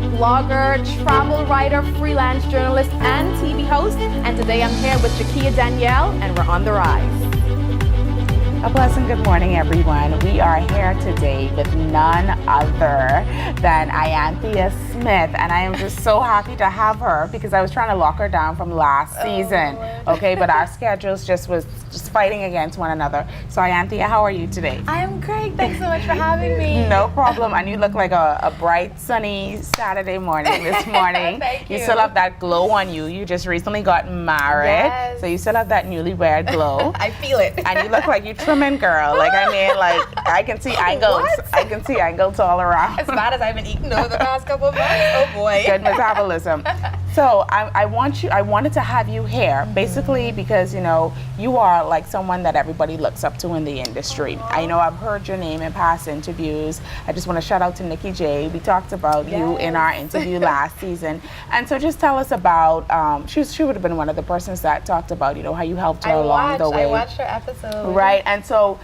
blogger, travel writer, freelance journalist, and TV host. And today I'm here with Jakia Danielle, and we're on the rise. A pleasant good morning, everyone. We are here today with none other than Ianthia Smith, and I am just so happy to have her because I was trying to lock her down from last season. Okay, but our schedules just fighting against one another. So Ianthia, how are you today? I am great. Thanks so much for having me. No problem. And you look like a bright, sunny Saturday morning this morning. Thank you. You still have that glow on you. You just recently got married, Yes. so you still have that newlywed glow. I feel it. And you look like you're trimming, girl. Like, I mean, like, I can see angles. What? I can see angles all around. As bad as I've been eating over the past couple of months. Oh boy. Good metabolism. So I wanted to have you here, basically because, you know, you are like someone that everybody looks up to in the industry. I know I've heard your name in past interviews. I just want to shout out to Nikki J. We talked about you in our interview last season. And so just tell us about, she would have been one of the persons that talked about, you know, how you helped her along the way. I watched her episode. Right, and so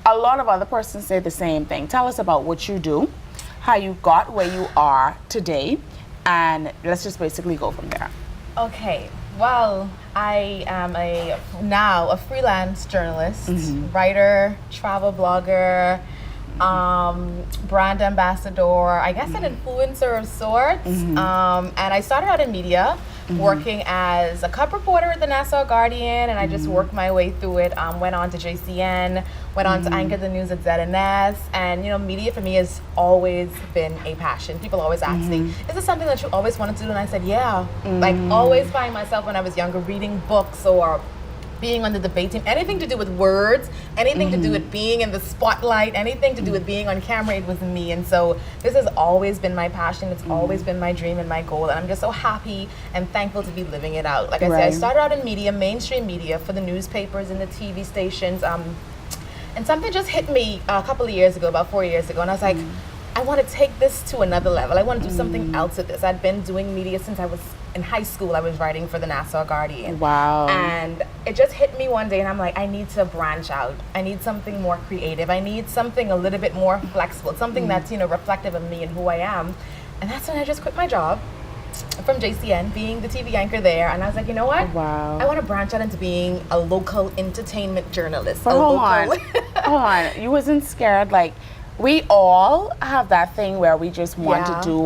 a lot of other persons say the same thing. Tell us about what you do, how you got where you are today, and let's just basically go from there. Okay, well, I am now a freelance journalist, writer, travel blogger, brand ambassador, I guess an influencer of sorts. And I started out in media, working as a cub reporter at the Nassau Guardian, and I just worked my way through it. Went on to JCN, went on to anchor the news at ZNS, and you know, media for me has always been a passion. People always ask me, "Is this something that you always wanted to do?" And I said, "Yeah." Like, always find myself when I was younger reading books or being on the debate team, anything to do with words, anything to do with being in the spotlight, anything to do with being on camera, it was me. And so this has always been my passion. It's always been my dream and my goal. And I'm just so happy and thankful to be living it out. Like I said, I started out in media, mainstream media, for the newspapers and the TV stations. And something just hit me a couple of years ago, about 4 years ago. And I was like, I want to take this to another level. I want to do something else with this. I'd been doing media since I was in high school. I was writing for the Nassau Guardian. Wow. And it just hit me one day, and I'm like, I need to branch out. I need something more creative. I need something a little bit more flexible, something that's, you know, reflective of me and who I am. And that's when I just quit my job from JCN, being the TV anchor there. And I was like, you know what? Wow. I want to branch out into being a local entertainment journalist. But hold on. You wasn't scared, like, we all have that thing where we just want to do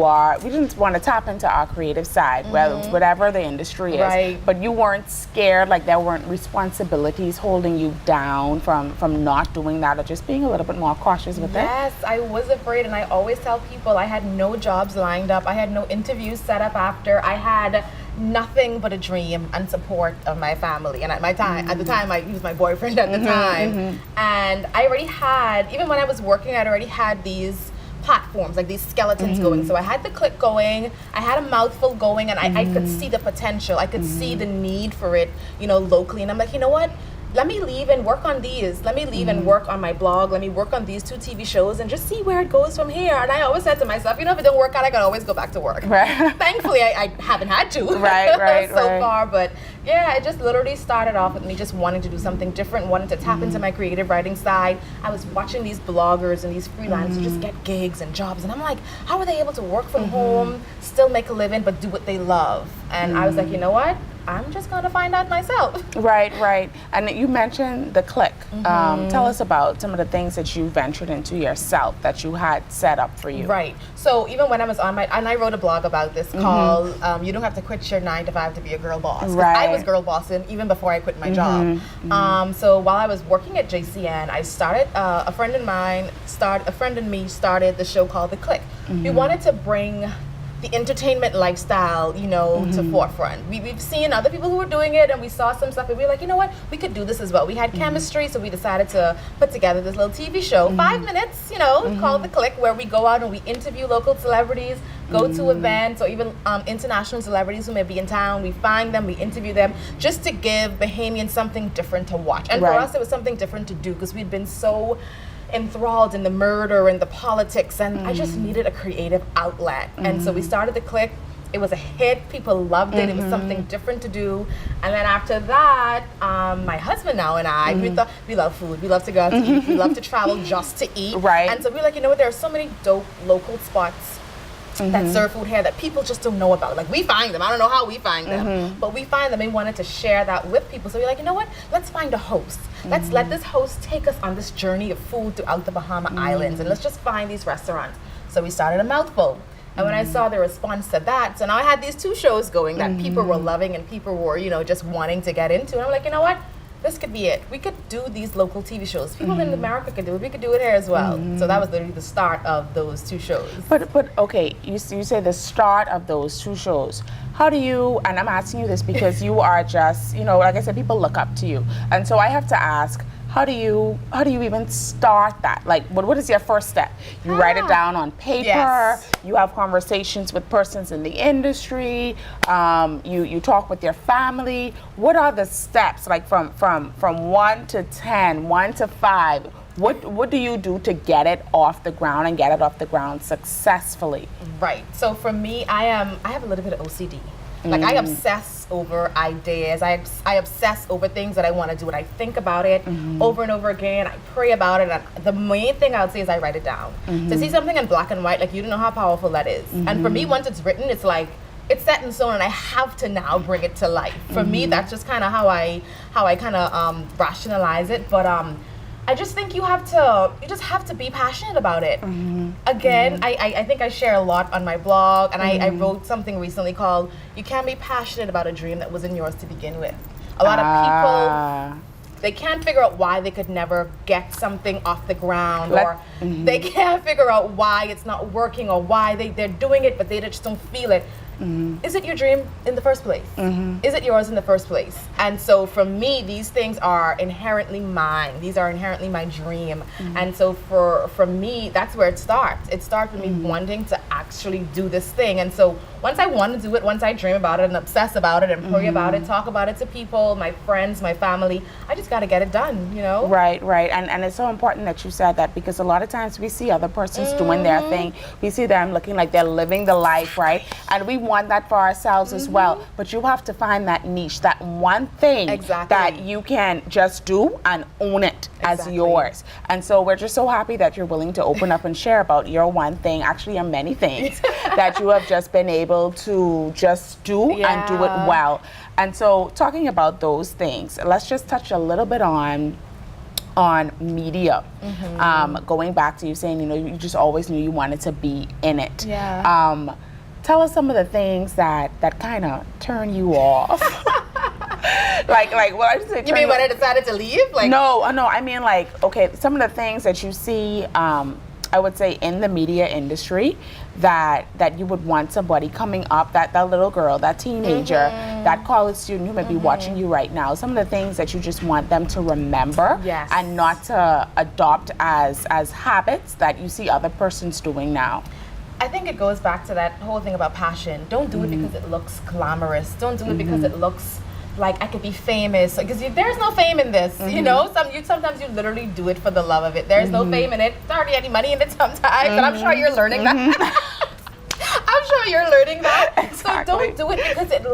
we just want to tap into our creative side, whatever the industry is. Right. But you weren't scared, like there weren't responsibilities holding you down from not doing that, or just being a little bit more cautious with it? Yes, I was afraid, and I always tell people I had no jobs lined up. I had no interviews set up after. I had nothing but a dream and support of my family. And at the time, he was my boyfriend at the time. And I already had, even when I was working, I'd already had these platforms, like these skeletons going. So I had the click going, I had a mouthful going, and I could see the potential. I could see the need for it, you know, locally. And I'm like, you know what? Let me leave and work on these. Let me leave and work on my blog. Let me work on these 2 TV shows and just see where it goes from here. And I always said to myself, you know, if it don't work out, I can always go back to work. Right. Thankfully, I haven't had to so far. But yeah, it just literally started off with me just wanting to do something different, wanting to tap into my creative writing side. I was watching these bloggers and these freelancers just get gigs and jobs. And I'm like, how are they able to work from home, still make a living, but do what they love? And I was like, you know what? I'm just going to find out myself. Right. And you mentioned the click. Tell us about some of the things that you ventured into yourself that you had set up for you. Right. So even when I was on and I wrote a blog about this called You Don't Have to Quit Your 9 to 5 to Be a Girl Boss. Right. I was girl bossing even before I quit my job. So while I was working at JCN, I started, a friend and me started the show called The Click. We wanted to bring the entertainment lifestyle, you know, to forefront. We've seen other people who were doing it, and we saw some stuff, and we were like, you know what, we could do this as well. We had chemistry, so we decided to put together this little TV show, 5 minutes, you know, called The Click, where we go out and we interview local celebrities, go to events, or even international celebrities who may be in town. We find them, we interview them, just to give Bahamians something different to watch. And for us, it was something different to do, because we'd been so enthralled in the murder and the politics, and I just needed a creative outlet. And so we started The Click. It was a hit. People loved it. It was something different to do. And then after that, my husband now and I, we thought, we love food. We love to go out to eat. We love to travel just to eat. Right. And so we were like, you know what? There are so many dope local spots that serve food here that people just don't know about. Like, we find them. I don't know how we find them, but we find them and wanted to share that with people. So we're like, you know what? Let's find a host. Let's let this host take us on this journey of food throughout the Bahama Islands, and let's just find these restaurants. So we started A Mouthful. And when I saw the response to that, so now I had these 2 shows going that people were loving and people were, you know, just wanting to get into. And I'm like, you know what? This could be it. We could do these local TV shows. People in America could do it. We could do it here as well. So that was literally the start of those 2 shows. But okay, you say the start of those 2 shows. How do you, and I'm asking you this because you are just, you know, like I said, people look up to you. And so I have to ask, how do you even start that? Like, what is your first step? You write it down on paper. Yes. You have conversations with persons in the industry. You talk with your family. What are the steps? Like from 1 to 10, 1 to 5. What do you do to get it off the ground and get it off the ground successfully? Right. So for me, I have a little bit of OCD. Like, I obsess over ideas. I obsess over things that I want to do, and I think about it over and over again. I pray about it, and the main thing I would say is I write it down. To see something in black and white, like, you don't know how powerful that is. And for me, once it's written, it's like, it's set in stone, and I have to now bring it to life. For me, that's just kind of how I kind of rationalize it. But I just think you just have to be passionate about it. Again, I think I share a lot on my blog, and I wrote something recently called "You Can't Be Passionate About a Dream That Wasn't Yours to Begin With." A lot of people, they can't figure out why they could never get something off the ground, or they can't figure out why it's not working, or why they're doing it but they just don't feel it. Is it your dream in the first place? Is it yours in the first place? And so for me, these things are inherently mine. These are inherently my dream. And so for me, that's where it starts. It starts with me wanting to actually do this thing. And so once I want to do it, once I dream about it and obsess about it and pray about it, talk about it to people, my friends, my family, I just got to get it done, you know? Right. And it's so important that you said that, because a lot of times we see other persons doing their thing. We see them looking like they're living the life, right? And we want that for ourselves as well. But you have to find that niche, that one thing that you can just do and own it as yours. And so we're just so happy that you're willing to open up and share about your one thing, actually your many things that you have just been able to just do and do it well. And so talking about those things, let's just touch a little bit on media. Going back to you saying, you know, you just always knew you wanted to be in it. Tell us some of the things that kind of turn you off. like what I just said. You mean when I decided to leave? Like, no. I mean, like, okay, some of the things that you see, I would say, in the media industry that you would want somebody coming up, that little girl, that teenager, that college student who may be watching you right now, some of the things that you just want them to remember and not to adopt as habits that you see other persons doing now. I think it goes back to that whole thing about passion. Don't do it because it looks glamorous. Don't do it because it looks like I could be famous. Because there's no fame in this. You know, sometimes you literally do it for the love of it. There's no fame in it. There's hardly any money in it sometimes, and I'm sure you're learning that. I'm sure you're learning that. Exactly. So don't do it because it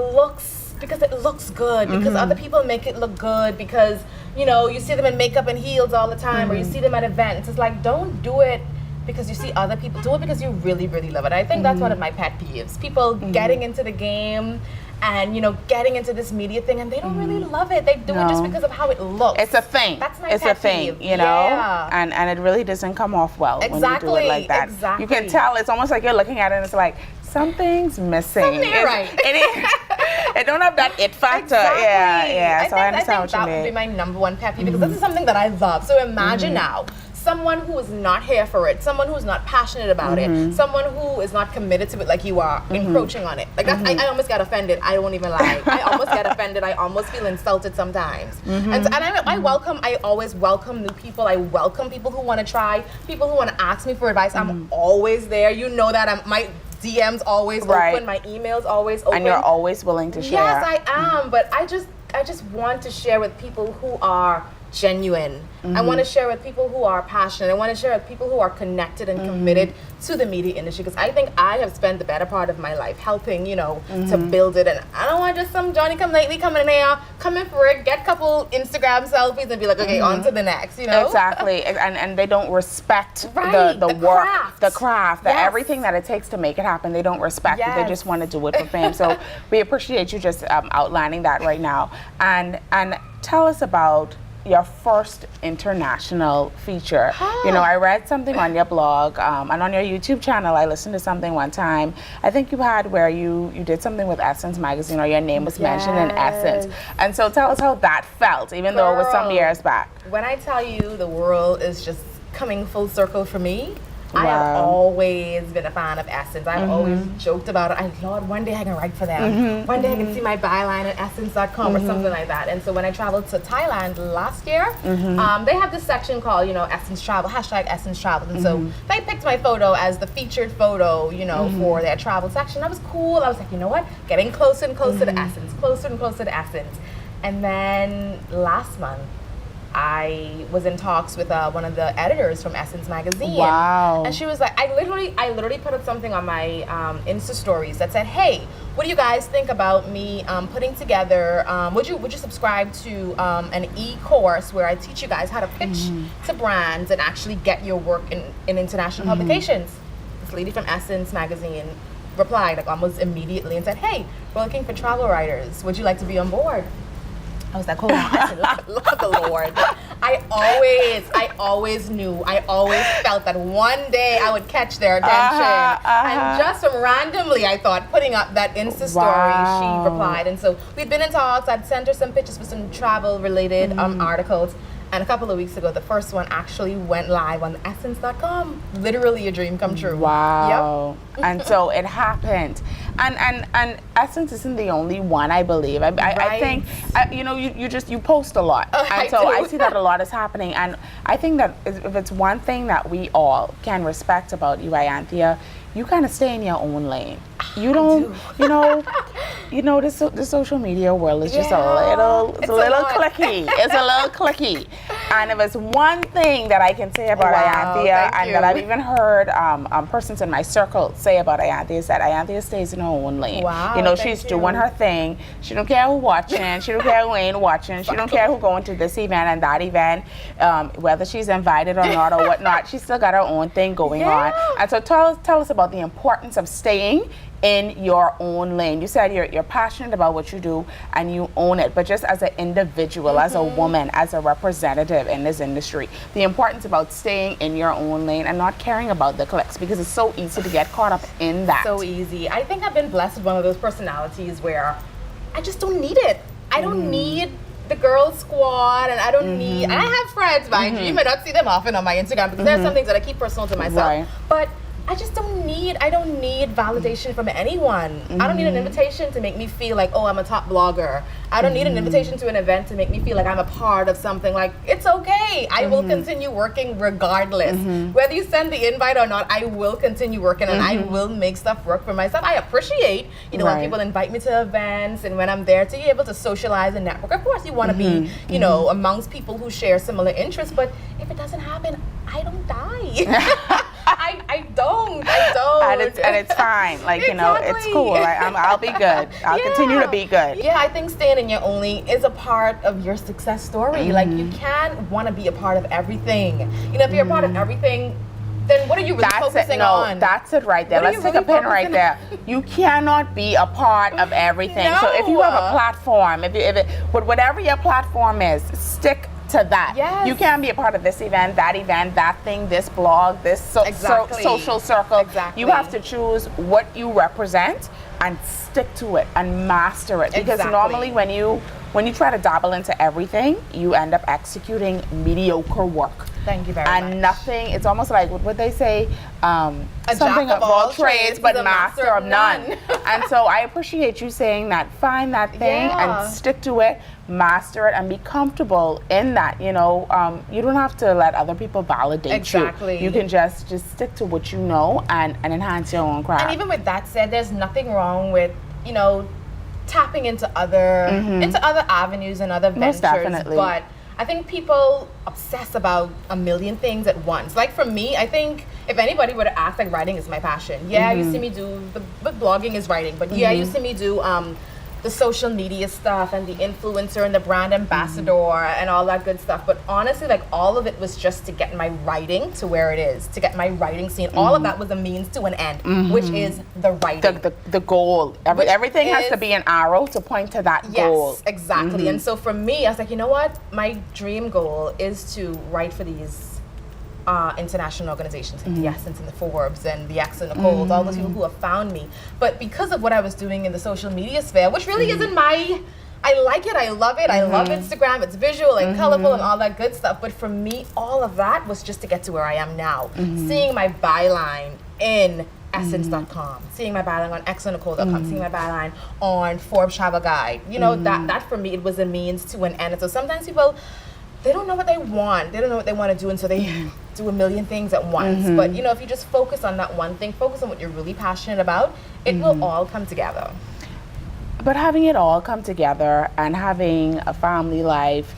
looks good. Because other people make it look good. Because, you know, you see them in makeup and heels all the time, or you see them at events. It's like, don't do it because you see other people. Do it because you really, really love it. I think that's one of my pet peeves. People getting into the game and, you know, getting into this media thing, and they don't really love it. They do it just because of how it looks. It's a thing. That's my It's pet a thing, peeve. you know? And it really doesn't come off well when you do it like that. Exactly. You can tell. It's almost like you're looking at it and it's like, something's missing. Something right. It don't have that it factor. Yeah. So I understand what you mean. That would be my number one pet peeve, because this is something that I love. So imagine now, someone who is not here for it, someone who's not passionate about it, someone who is not committed to it like you are, encroaching on it. Like that's, I almost got offended. I won't even lie. I almost get offended. I almost feel insulted sometimes. And I always welcome new people. I welcome people who want to try, people who want to ask me for advice. I'm always there. You know that. My DM's always open. My email's always open. And you're always willing to share. Yes, I am. But I just want to share with people who are genuine. I want to share with people who are passionate. I want to share with people who are connected and committed to the media industry, because I think I have spent the better part of my life helping, to build it. And I don't want just some Johnny come lately coming in here, come in for it, get a couple Instagram selfies and be like, okay, on to the next, Exactly. And they don't respect the work, the craft, everything that it takes to make it happen. They don't respect it. They just want to do it for fame. So we appreciate you just outlining that right now. And tell us about your first international feature. I read something on your blog and on your YouTube channel. I listened to something one time. I think you had where you did something with Essence magazine, or your name was mentioned in Essence. And so tell us how that felt, even though it was some years back. When I tell you the world is just coming full circle for me, Wow. I have always been a fan of Essence. I've always joked about it. Lord, one day I can write for them. One day I can see my byline at essence.com or something like that. And so when I traveled to Thailand last year, they have this section called, Essence Travel, #Essence Travel. And so they picked my photo as the featured photo, for their travel section. That was cool. I was like, you know what? Getting closer and closer to Essence, closer and closer to Essence. And then last month, I was in talks with one of the editors from Essence magazine. Wow. And she was like, I literally put up something on my Insta stories that said, hey, what do you guys think about me putting together, would you subscribe to an e-course where I teach you guys how to pitch to brands and actually get your work in international publications? This lady from Essence magazine replied like almost immediately and said, hey, we're looking for travel writers. Would you like to be on board? I was like, hold on. I said, look at the Lord. I always knew, I always felt that one day I would catch their attention. And just from randomly, I thought, putting up that Insta story, she replied. And so we've been in talks. I'd sent her some pictures for some travel-related articles. And a couple of weeks ago, the first one actually went live on essence.com. Literally a dream come true. Wow. Yep. And so it happened. And Essence isn't the only one, I believe. I think, you post a lot. And so I see that a lot is happening. And I think that if it's one thing that we all can respect about you, Ianthia, you kind of stay in your own lane. You don't, the social media world is just a little clicky. It's a little clicky. And if it's one thing that I can say about Ianthia, and that I've even heard persons in my circle say about Ianthia, is that Ianthia stays in her own lane. Wow, she's doing her thing. She don't care who watching. She don't care who ain't watching. She don't care who going to this event and that event, whether she's invited or not or whatnot. She's still got her own thing going on. And so tell us about the importance of staying in your own lane. You said you're passionate about what you do and you own it, but just as an individual, as a woman, as a representative in this industry, the importance about staying in your own lane and not caring about the clicks, because it's so easy to get caught up in that. So easy. I think I've been blessed with one of those personalities where I just don't need it. I don't need the girl squad, and I don't need, and I have friends, mind you. You may not see them often on my Instagram because there's some things that I keep personal to myself. But I just don't need validation from anyone. I don't need an invitation to make me feel like, oh, I'm a top blogger. I don't need an invitation to an event to make me feel like I'm a part of something. Like, it's okay. I will continue working regardless. Whether you send the invite or not, I will continue working and I will make stuff work for myself. I appreciate, when people invite me to events and when I'm there to be able to socialize and network. Of course, you want to be, amongst people who share similar interests, but if it doesn't happen, I don't die. I don't. And it's fine. Like, it's cool. I'll be good. I'll continue to be good. Yeah, I think staying in your own lane is a part of your success story. Like, you can't want to be a part of everything. If you're a part of everything, then what are you really focusing on? That's it right there. Let's take a pin right there. You cannot be a part of everything. So if you have a platform, whatever your platform is, stick to that. Yes. You can't be a part of this event, that thing, this blog, this social circle. Exactly. You have to choose what you represent and stick to it and master it. Because normally when you try to dabble into everything, you end up executing mediocre work. Thank you very much. And nothing, it's almost like what they say, something jack of all trades, but master of none. And so I appreciate you saying that. Find that thing and stick to it, master it, and be comfortable in that. You don't have to let other people validate you. You can just stick to what you know and enhance your own craft. And even with that said, there's nothing wrong with, tapping into other avenues and other ventures. Most definitely. But I think people obsess about a million things at once. Like for me, I think if anybody were to ask, like writing is my passion. Yeah, you see me do, but blogging is writing. But yeah, you see me do the social media stuff and the influencer and the brand ambassador and all that good stuff. But honestly, like all of it was just to get my writing to where it is, to get my writing scene. All of that was a means to an end, which is the writing. The goal. Everything has to be an arrow to point to that goal. Yes, exactly. And so for me, I was like, you know what? My dream goal is to write for these international organizations, like the Essence and the Forbes and the X and the Cold, all those people who have found me. But because of what I was doing in the social media sphere, which really isn't my, I like it, I love it, I love Instagram, it's visual and colorful and all that good stuff. But for me, all of that was just to get to where I am now. Seeing my byline in essence.com, seeing my byline on xandnicole.com, seeing my byline on Forbes Travel Guide. You know, that for me, it was a means to an end. And so sometimes people, they don't know what they want. They don't know what they want to do, and so they do a million things at once. But you know, if you just focus on that one thing, focus on what you're really passionate about, it will all come together. But having it all come together and having a family life,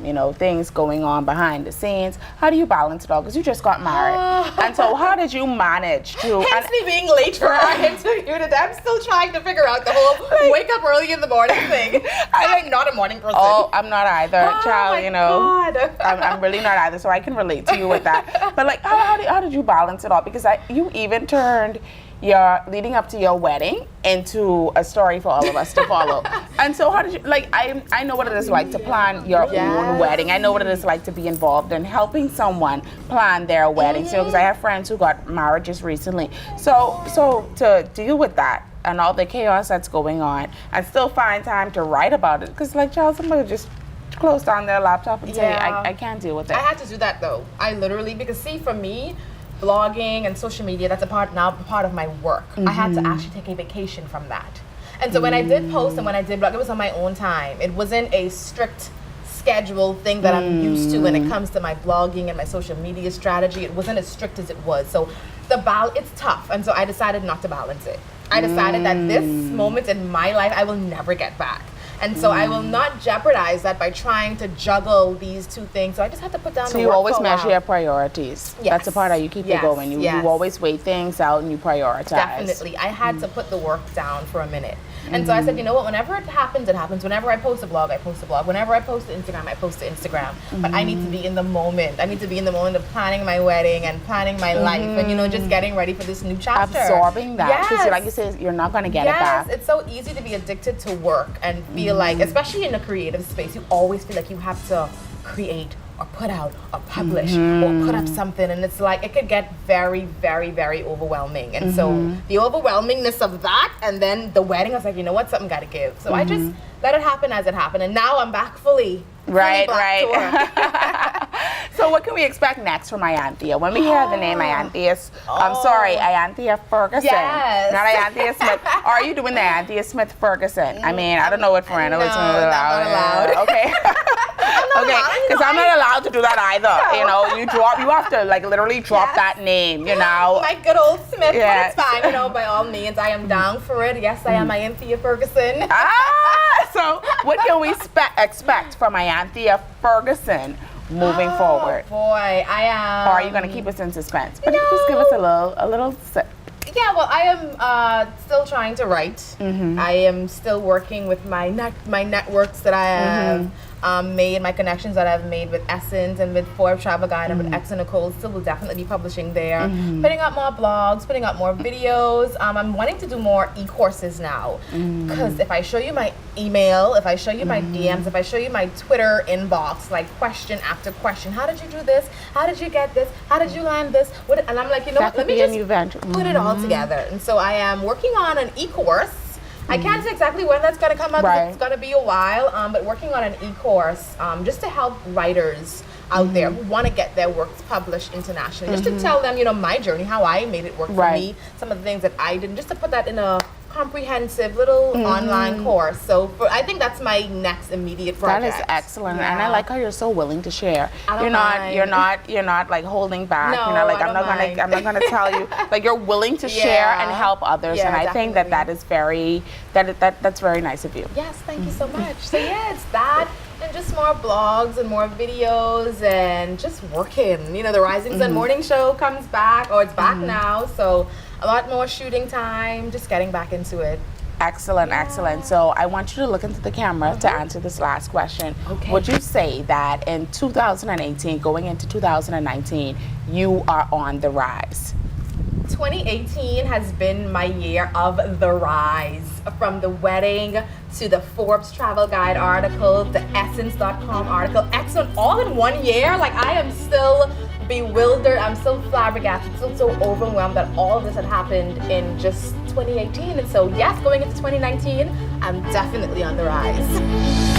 you know, things going on behind the scenes, how do you balance it all? Because you just got married. And so how did you manage to... Hence me being late for our interview today. I'm still trying to figure out the whole wake up early in the morning thing. I'm not a morning person. Oh, I'm not either, child, you know. God. I'm really not either, so I can relate to you with that. But like, how did you balance it all? Because you even turned your leading up to your wedding into a story for all of us to follow. And so how did you, like, I know what it is like to plan your own wedding. I know what it is like to be involved in helping someone plan their wedding. So, because I have friends who got married just recently. So to deal with that and all the chaos that's going on and still find time to write about it, because like, child, somebody just close down their laptop and say, I can't deal with it. I had to do that though. I literally, because see, for me, blogging and social media, that's a part of my work. I had to actually take a vacation from that. And so when I did post and when I did blog, it was on my own time. It wasn't a strict scheduled thing that I'm used to when it comes to my blogging and my social media strategy. It wasn't as strict as it was. So it's tough. And so I decided not to balance it. I decided that this moment in my life, I will never get back. And so I will not jeopardize that by trying to juggle these two things. So I just have to put down the work. So you always measure your priorities. Yes. That's the part how you keep it going. You always weigh things out and you prioritize. Definitely. I had to put the work down for a minute. And so I said, you know what, whenever it happens, it happens. Whenever I post a blog, I post a blog. Whenever I post to Instagram, I post to Instagram. But I need to be in the moment. I need to be in the moment of planning my wedding and planning my life and, you know, just getting ready for this new chapter. Absorbing that. Because yes. like you said, you're not going to get it back. Yes, it's so easy to be addicted to work and feel like, especially in a creative space, you always feel like you have to create or put out or publish or put up something, and it's like it could get very, very, very overwhelming. And so the overwhelmingness of that and then the wedding, I was like, you know what, something got to give. So I just let it happen as it happened, and now I'm back fully back to work. So what can we expect next from Ianthia? When we hear the name Ianthia, I'm sorry, Ianthia Ferguson, not Ianthia Smith. Or are you doing the Ianthia Smith Ferguson? I mean, I don't know what Fernando is allowed. Okay. Okay, because I'm not allowed to do that either. You know, you have to like literally drop that name, you know. My good old Smith, but it's fine, you know, by all means, I am down for it. Yes, I am Ianthia Ferguson. So what can we expect from Ianthia Ferguson moving forward? Boy, I am. Or are you going to keep us in suspense? But just give us a little sip. Yeah, well, I am still trying to write. I am still working with my networks that I have made, my connections that I've made with Essence and with Forbes Travel Guide and with X and Nicole. Still will definitely be publishing there. Putting up more blogs, putting up more videos. I'm wanting to do more e-courses now. Because if I show you my email, if I show you my DMs, if I show you my Twitter inbox, like question after question, how did you do this? How did you get this? How did you land this? And I'm like, you know what, let me just put it all together. And so I am working on an e-course. I can't say exactly when that's going to come out. It's going to be a while, but working on an e-course just to help writers out there who want to get their works published internationally, just to tell them, you know, my journey, how I made it work for me, some of the things that I did, just to put that in a comprehensive little online course. So I think that's my next immediate project. That is excellent, and I like how you're so willing to share. You're not like holding back. No, you're not like I'm not gonna tell you. Like you're willing to share and help others, and I think that is that's very nice of you. Yes, thank you so much. So yeah, it's that. And just more blogs and more videos and just working. You know, the Rising Sun Morning Show comes back, or it's back now, so a lot more shooting time, just getting back into it. Excellent, excellent. So I want you to look into the camera to answer this last question. Okay. Would you say that in 2018, going into 2019, you are on the rise? 2018 has been my year of the rise. From the wedding to the Forbes Travel Guide article, the Essence.com article, excellent, all in 1 year. Like, I am still bewildered. I'm still flabbergasted, still so overwhelmed that all of this had happened in just 2018. And so, yes, going into 2019, I'm definitely on the rise.